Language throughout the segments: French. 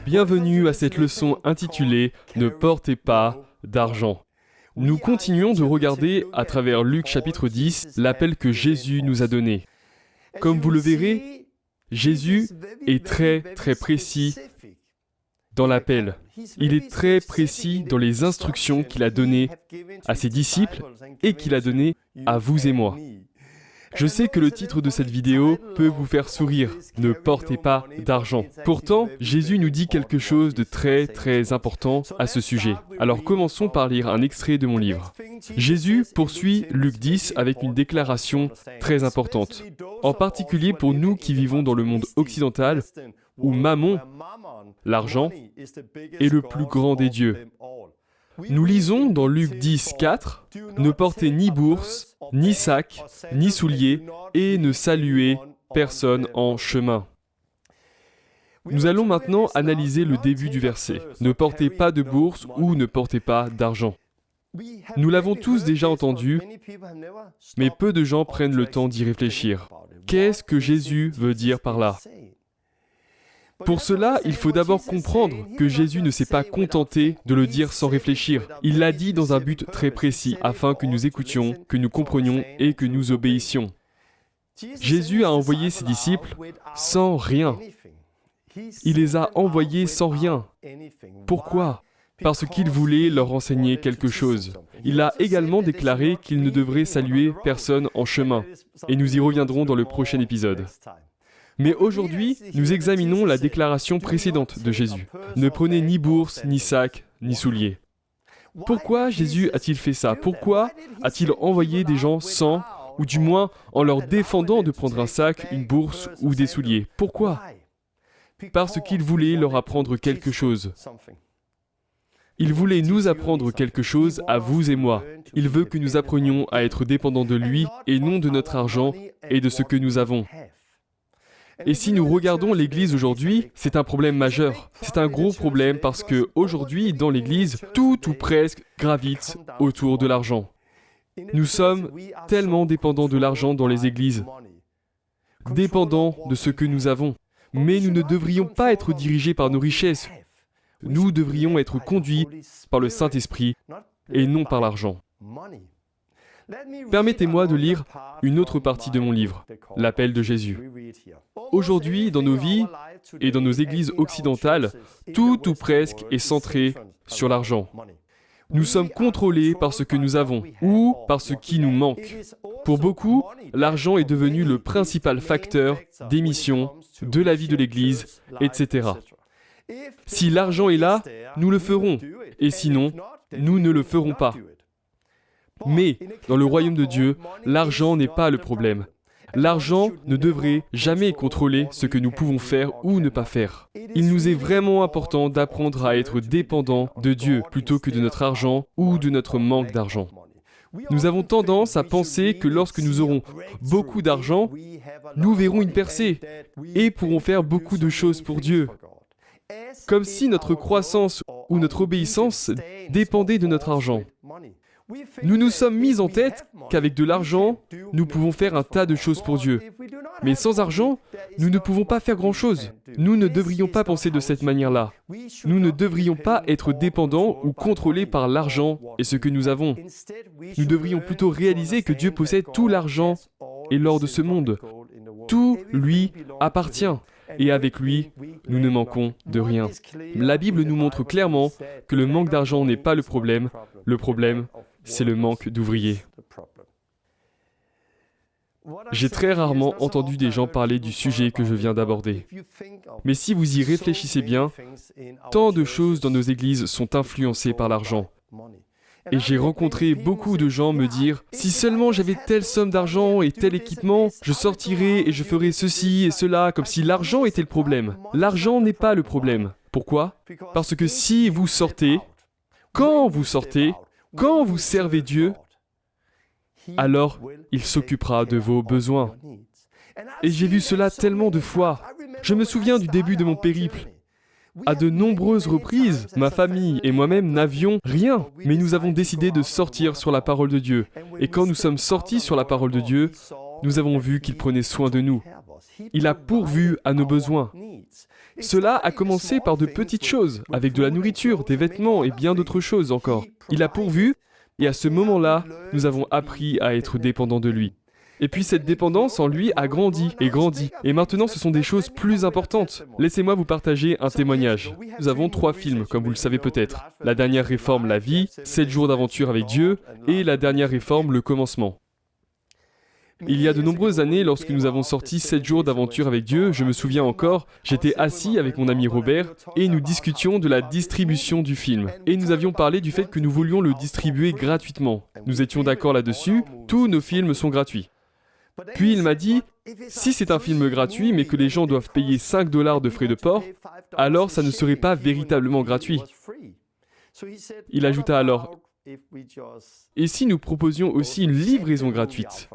Bienvenue à cette leçon intitulée « Ne portez pas d'argent ». Nous continuons de regarder à travers Luc chapitre 10 l'appel que Jésus nous a donné. Comme vous le verrez, Jésus est très précis dans l'appel. Il est très précis dans les instructions qu'il a données à ses disciples et qu'il a données à vous et moi. Je sais que le titre de cette vidéo peut vous faire sourire, « Ne portez pas d'argent ». Pourtant, Jésus nous dit quelque chose de très important à ce sujet. Alors commençons par lire un extrait de mon livre. Jésus poursuit Luc 10 avec une déclaration très importante, en particulier pour nous qui vivons dans le monde occidental, où Mammon, l'argent, est le plus grand des dieux. Nous lisons dans Luc 10, 4, « Ne portez ni bourse, ni sac, ni souliers, et ne saluez personne en chemin. » Nous allons maintenant analyser le début du verset. « Ne portez pas de bourse ou ne portez pas d'argent. » Nous l'avons tous déjà entendu, mais peu de gens prennent le temps d'y réfléchir. Qu'est-ce que Jésus veut dire par là ? Pour cela, il faut d'abord comprendre que Jésus ne s'est pas contenté de le dire sans réfléchir. Il l'a dit dans un but très précis, afin que nous écoutions, que nous comprenions et que nous obéissions. Jésus a envoyé ses disciples sans rien. Il les a envoyés sans rien. Pourquoi ? Parce qu'il voulait leur enseigner quelque chose. Il a également déclaré qu'ils ne devraient saluer personne en chemin. Et nous y reviendrons dans le « épisode. Mais aujourd'hui, nous examinons la déclaration précédente de Jésus. Ne prenez ni bourse, ni sac, ni souliers. Pourquoi Jésus a-t-il fait ça ? Pourquoi a-t-il envoyé des gens sans, ou du moins en leur défendant de prendre un sac, une bourse ou des souliers ? Pourquoi ? Parce qu'il voulait leur apprendre quelque chose. Il voulait nous apprendre quelque chose à vous et moi. Il veut que nous apprenions à être dépendants de lui et non de notre argent et de ce que nous avons. Et si nous regardons l'Église aujourd'hui, c'est un problème majeur. C'est un gros problème parce que aujourd'hui, dans l'Église, tout ou presque gravite autour de l'argent. Nous sommes tellement dépendants de l'argent dans les églises, dépendants de ce que nous avons. Mais nous ne devrions pas être dirigés par nos richesses. Nous devrions être conduits par le Saint-Esprit et non par l'argent. Permettez-moi de lire une autre partie de mon livre, l'appel de Jésus. Aujourd'hui, dans nos vies et dans nos églises occidentales, tout ou presque est centré sur l'argent. Nous sommes contrôlés par ce que nous avons ou par ce qui nous manque. Pour beaucoup, l'argent est devenu le principal facteur d'émission de la vie de l'Église, etc. Si l'argent est là, nous le ferons, et sinon, nous ne le ferons pas. Mais, dans le royaume de Dieu, l'argent n'est pas le problème. L'argent ne devrait jamais contrôler ce que nous pouvons faire ou ne pas faire. Il nous est vraiment important d'apprendre à être dépendants de Dieu plutôt que de notre argent ou de notre manque d'argent. Nous avons tendance à penser que lorsque nous aurons beaucoup d'argent, nous verrons une percée et pourrons faire beaucoup de choses pour Dieu. Comme si notre croissance ou notre obéissance dépendait de notre argent. Nous nous sommes mis en tête qu'avec de l'argent, nous pouvons faire un tas de choses pour Dieu. Mais sans argent, nous ne pouvons pas faire grand-chose. Nous ne devrions pas penser de cette manière-là. Nous ne devrions pas être dépendants ou contrôlés par l'argent et ce que nous avons. Nous devrions plutôt réaliser que Dieu possède tout l'argent et l'or de ce monde. Tout lui appartient. Et avec lui, nous ne manquons de rien. La Bible nous montre clairement que le manque d'argent n'est pas le problème. Le problème, c'est le manque d'ouvriers. J'ai très rarement entendu des gens parler du sujet que je viens d'aborder. Mais si vous y réfléchissez bien, tant de choses dans nos églises sont influencées par l'argent. Et j'ai rencontré beaucoup de gens me dire « Si seulement j'avais telle somme d'argent et tel équipement, je sortirais et je ferais ceci et cela, comme si l'argent était le problème. » L'argent n'est pas le problème. Pourquoi ? Parce que si vous sortez, quand vous servez Dieu, alors il s'occupera de vos besoins. Et j'ai vu cela tellement de fois. Je me souviens du début de mon périple. À de nombreuses reprises, ma famille et moi-même n'avions rien, mais nous avons décidé de sortir sur la parole de Dieu. Et quand nous sommes sortis sur la parole de Dieu, nous avons vu qu'il prenait soin de nous. Il a pourvu à nos besoins. Cela a commencé par de petites choses, avec de la nourriture, des vêtements et bien d'autres choses encore. Il a pourvu, et à ce moment-là, nous avons appris à être dépendants de lui. Et puis cette dépendance en lui a grandi et grandi. Et maintenant, ce sont des choses plus importantes. Laissez-moi vous partager un témoignage. Nous avons 3 films, comme vous le savez peut-être. La dernière réforme, La vie, 7 jours d'aventure avec Dieu, et la dernière réforme, Le commencement. Il y a de nombreuses années, lorsque nous avons sorti 7 jours d'aventure avec Dieu, je me souviens encore, j'étais assis avec mon ami Robert et nous discutions de la distribution du film. Et nous avions parlé du fait que nous voulions le distribuer gratuitement. Nous étions d'accord là-dessus, tous nos films sont gratuits. Puis il m'a dit, si c'est un film gratuit mais que les gens doivent payer 5 $ de frais de port, alors ça ne serait pas véritablement gratuit. Il ajouta alors, et si nous proposions aussi une livraison gratuite?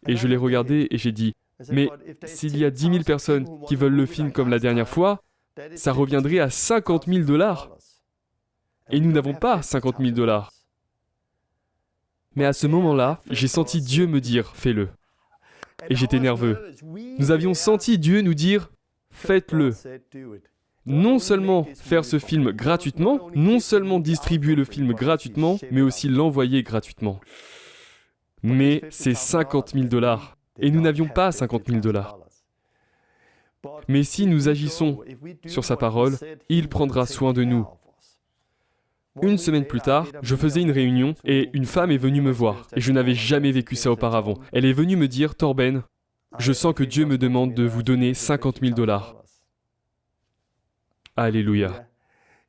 Et je l'ai regardé et j'ai dit, mais s'il y a 10 000 personnes qui veulent le film comme la dernière fois, ça reviendrait à 50 000 $. Et nous n'avons pas 50 000 $. Mais à ce moment-là, j'ai senti Dieu me dire, fais-le. Et j'étais nerveux. Nous avions senti Dieu nous dire, faites-le. Non seulement faire ce film gratuitement, non seulement distribuer le film gratuitement, mais aussi l'envoyer gratuitement. Mais c'est 50 000 $. Et nous n'avions pas 50 000 $. Mais si nous agissons sur sa parole, il prendra soin de nous. Une semaine plus tard, je faisais une réunion et une femme est venue me voir. Et je n'avais jamais vécu ça auparavant. Elle est venue me dire, Torben, je sens que Dieu me demande de vous donner 50 000 $. Alléluia.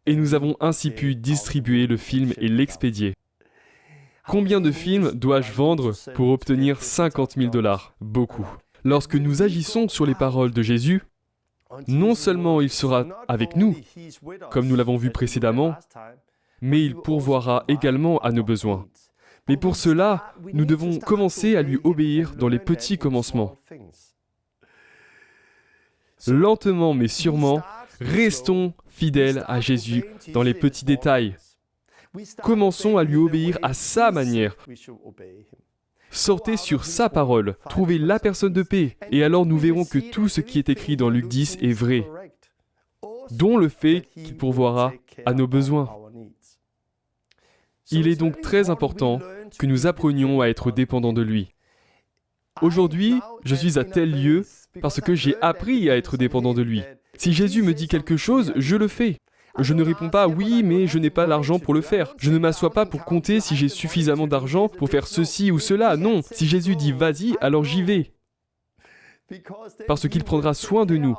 Et nous avons ainsi pu distribuer le film et l'expédier. Combien de films dois-je vendre pour obtenir 50 000 $? Beaucoup. Lorsque nous agissons sur les paroles de Jésus, non seulement il sera avec nous, comme nous l'avons vu précédemment, mais il pourvoira également à nos besoins. Mais pour cela, nous devons commencer à lui obéir dans les petits commencements. Lentement mais sûrement, restons fidèles à Jésus dans les petits détails. Commençons à lui obéir à sa manière. Sortez sur sa parole, trouvez la personne de paix, et alors nous verrons que tout ce qui est écrit dans Luc 10 est vrai, dont le fait qu'il pourvoira à nos besoins. Il est donc très important que nous apprenions à être dépendants de lui. Aujourd'hui, je suis à tel lieu parce que j'ai appris à être dépendant de lui. Si Jésus me dit quelque chose, je le fais. Je ne réponds pas « oui, mais je n'ai pas l'argent pour le faire ». Je ne m'assois pas pour compter si j'ai suffisamment d'argent pour faire ceci ou cela. Non, si Jésus dit « vas-y », alors j'y vais. Parce qu'il prendra soin de nous.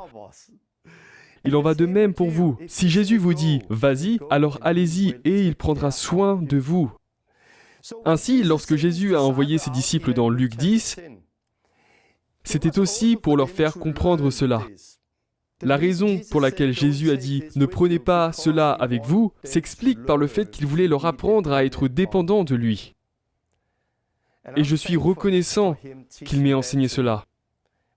Il en va de même pour vous. Si Jésus vous dit « vas-y », alors allez-y et il prendra soin de vous. Ainsi, lorsque Jésus a envoyé ses disciples dans Luc 10, c'était aussi pour leur faire comprendre cela. La raison pour laquelle Jésus a dit « ne prenez pas cela avec vous » s'explique par le fait qu'il voulait leur apprendre à être dépendants de lui. Et je suis reconnaissant qu'il m'ait enseigné cela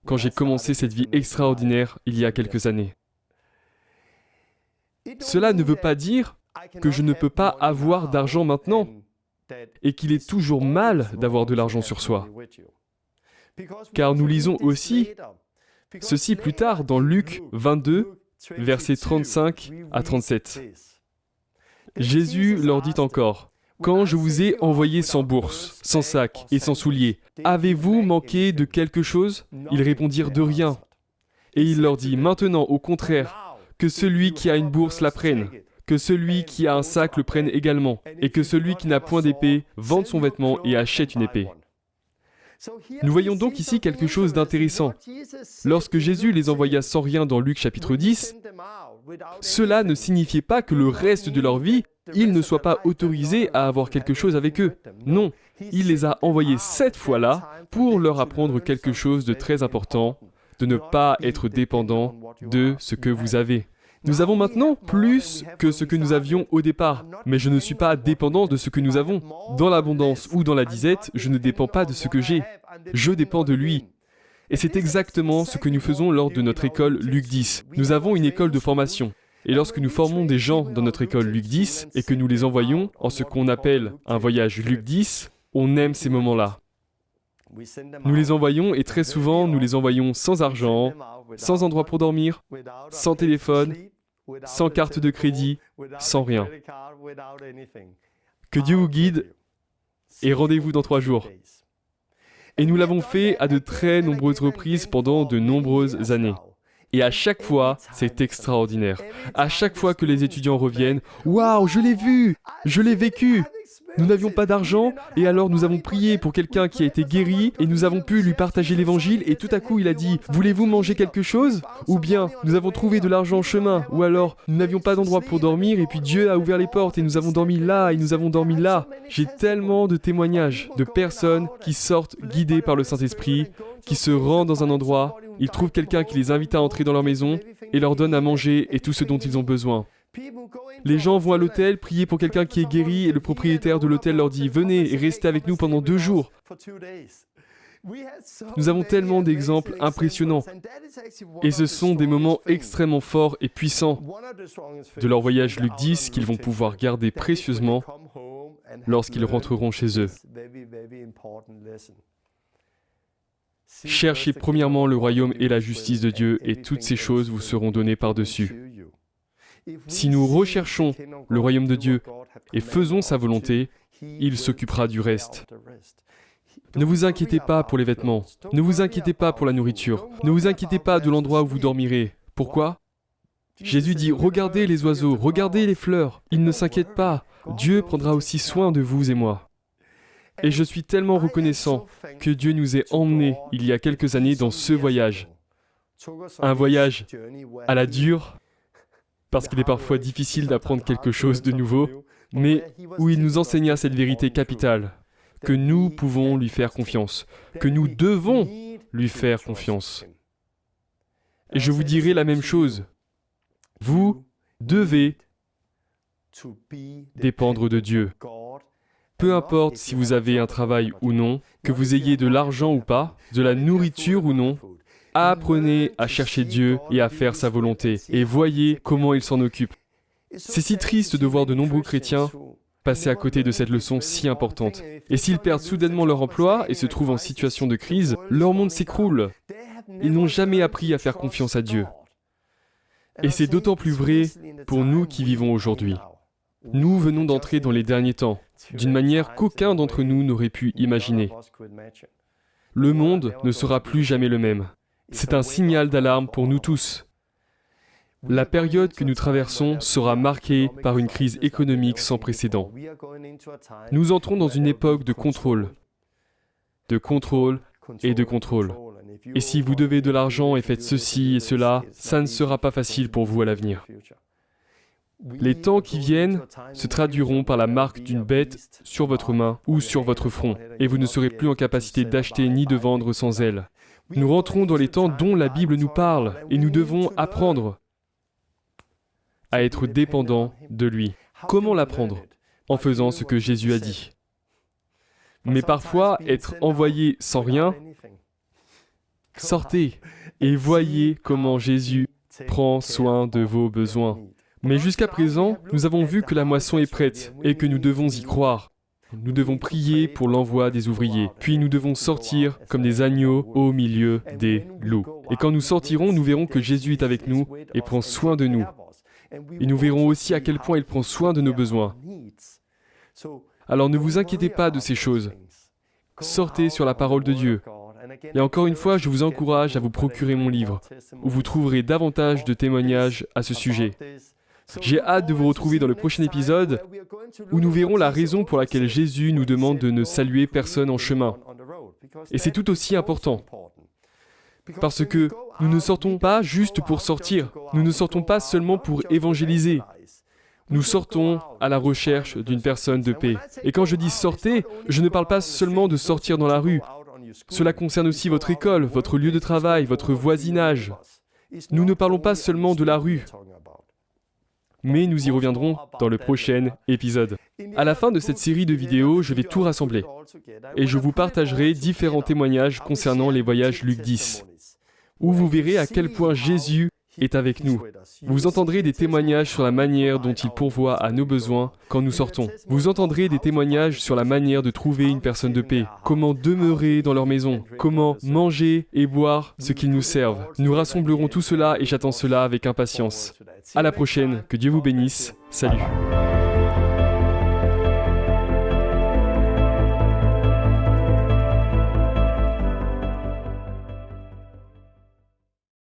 quand j'ai commencé cette vie extraordinaire il y a quelques années. Cela ne veut pas dire que je ne peux pas avoir d'argent maintenant et qu'il est toujours mal d'avoir de l'argent sur soi. Car nous lisons aussi ceci plus tard dans Luc 22, versets 35 à 37. Jésus leur dit encore, « Quand je vous ai envoyé sans bourse, sans sac et sans souliers, avez-vous manqué de quelque chose ?» Ils répondirent de rien. Et il leur dit, « Maintenant, au contraire, que celui qui a une bourse la prenne, que celui qui a un sac le prenne également, et que celui qui n'a point d'épée vende son vêtement et achète une épée. » Nous voyons donc ici quelque chose d'intéressant. Lorsque Jésus les envoya sans rien dans Luc chapitre 10, cela ne signifiait pas que le reste de leur vie, ils ne soient pas autorisés à avoir quelque chose avec eux. Non, il les a envoyés cette fois-là pour leur apprendre quelque chose de très important, de ne pas être dépendant de ce que vous avez. Nous avons maintenant plus que ce que nous avions au départ, mais je ne suis pas dépendant de ce que nous avons. Dans l'abondance ou dans la disette, je ne dépends pas de ce que j'ai. Je dépends de lui. Et c'est exactement ce que nous faisons lors de notre école Luc 10. Nous avons une école de formation. Et lorsque nous formons des gens dans notre école Luc 10 et que nous les envoyons en ce qu'on appelle un voyage Luc 10, on aime ces moments-là. Nous les envoyons et très souvent nous les envoyons sans argent, sans endroit pour dormir, sans téléphone, sans carte de crédit, sans rien. Que Dieu vous guide et rendez-vous dans 3 jours. Et nous l'avons fait à de très nombreuses reprises pendant de nombreuses années. Et à chaque fois, c'est extraordinaire. À chaque fois que les étudiants reviennent, « Waouh, je l'ai vu, je l'ai vécu !» Nous n'avions pas d'argent, et alors nous avons prié pour quelqu'un qui a été guéri, et nous avons pu lui partager l'évangile, et tout à coup il a dit « Voulez-vous manger quelque chose ?» Ou bien « Nous avons trouvé de l'argent en chemin », ou alors « Nous n'avions pas d'endroit pour dormir, et puis Dieu a ouvert les portes, et nous avons dormi là, et nous avons dormi là. » J'ai tellement de témoignages de personnes qui sortent guidées par le Saint-Esprit, qui se rendent dans un endroit, ils trouvent quelqu'un qui les invite à entrer dans leur maison, et leur donne à manger et tout ce dont ils ont besoin. Les gens vont à l'hôtel prier pour quelqu'un qui est guéri et le propriétaire de l'hôtel leur dit « Venez et restez avec nous pendant 2 jours ». Nous avons tellement d'exemples impressionnants et ce sont des moments extrêmement forts et puissants de leur voyage Luc 10 qu'ils vont pouvoir garder précieusement lorsqu'ils rentreront chez eux. Cherchez premièrement le royaume et la justice de Dieu et toutes ces choses vous seront données par-dessus. Si nous recherchons le royaume de Dieu et faisons sa volonté, il s'occupera du reste. Ne vous inquiétez pas pour les vêtements, ne vous inquiétez pas pour la nourriture, ne vous inquiétez pas de l'endroit où vous dormirez. Pourquoi ? Jésus dit « Regardez les oiseaux, regardez les fleurs, ils ne s'inquiètent pas, Dieu prendra aussi soin de vous et moi. » Et je suis tellement reconnaissant que Dieu nous ait emmenés il y a quelques années dans ce voyage. Un voyage à la dure, parce qu'il est parfois difficile d'apprendre quelque chose de nouveau, mais où il nous enseigna cette vérité capitale, que nous pouvons lui faire confiance, que nous devons lui faire confiance. Et je vous dirai la même chose. Vous devez dépendre de Dieu. Peu importe si vous avez un travail ou non, que vous ayez de l'argent ou pas, de la nourriture ou non, apprenez à chercher Dieu et à faire sa volonté, et voyez comment il s'en occupe. C'est si triste de voir de nombreux chrétiens passer à côté de cette leçon si importante. Et s'ils perdent soudainement leur emploi et se trouvent en situation de crise, leur monde s'écroule. Ils n'ont jamais appris à faire confiance à Dieu. Et c'est d'autant plus vrai pour nous qui vivons aujourd'hui. Nous venons d'entrer dans les derniers temps, d'une manière qu'aucun d'entre nous n'aurait pu imaginer. Le monde ne sera plus jamais le même. C'est un signal d'alarme pour nous tous. La période que nous traversons sera marquée par une crise économique sans précédent. Nous entrons dans une époque de contrôle et de contrôle. Et si vous devez de l'argent et faites ceci et cela, ça ne sera pas facile pour vous à l'avenir. Les temps qui viennent se traduiront par la marque d'une bête sur votre main ou sur votre front, et vous ne serez plus en capacité d'acheter ni de vendre sans elle. Nous rentrons dans les temps dont la Bible nous parle, et nous devons apprendre à être dépendants de lui. Comment l'apprendre ? En faisant ce que Jésus a dit. Mais parfois, être envoyé sans rien, sortez et voyez comment Jésus prend soin de vos besoins. Mais jusqu'à présent, nous avons vu que la moisson est prête et que nous devons y croire. Nous devons prier pour l'envoi des ouvriers, puis nous devons sortir comme des agneaux au milieu des loups. Et quand nous sortirons, nous verrons que Jésus est avec nous et prend soin de nous. Et nous verrons aussi à quel point il prend soin de nos besoins. Alors ne vous inquiétez pas de ces choses. Sortez sur la parole de Dieu. Et encore une fois, je vous encourage à vous procurer mon livre, où vous trouverez davantage de témoignages à ce sujet. J'ai hâte de vous retrouver dans le prochain épisode où nous verrons la raison pour laquelle Jésus nous demande de ne saluer personne en chemin. Et c'est tout aussi important. Parce que nous ne sortons pas juste pour sortir. Nous ne sortons pas seulement pour évangéliser. Nous sortons à la recherche d'une personne de paix. Et quand je dis sortez, je ne parle pas seulement de sortir dans la rue. Cela concerne aussi votre école, votre lieu de travail, votre voisinage. Nous ne parlons pas seulement de la rue. Mais nous y reviendrons dans le prochain épisode. À la fin de cette série de vidéos, je vais tout rassembler. Et je vous partagerai différents témoignages concernant les voyages Luc 10, où vous verrez à quel point Jésus est avec nous. Vous entendrez des témoignages sur la manière dont il pourvoit à nos besoins quand nous sortons. Vous entendrez des témoignages sur la manière de trouver une personne de paix, comment demeurer dans leur maison, comment manger et boire ce qu'ils nous servent. Nous rassemblerons tout cela et j'attends cela avec impatience. À la prochaine, que Dieu vous bénisse. Salut.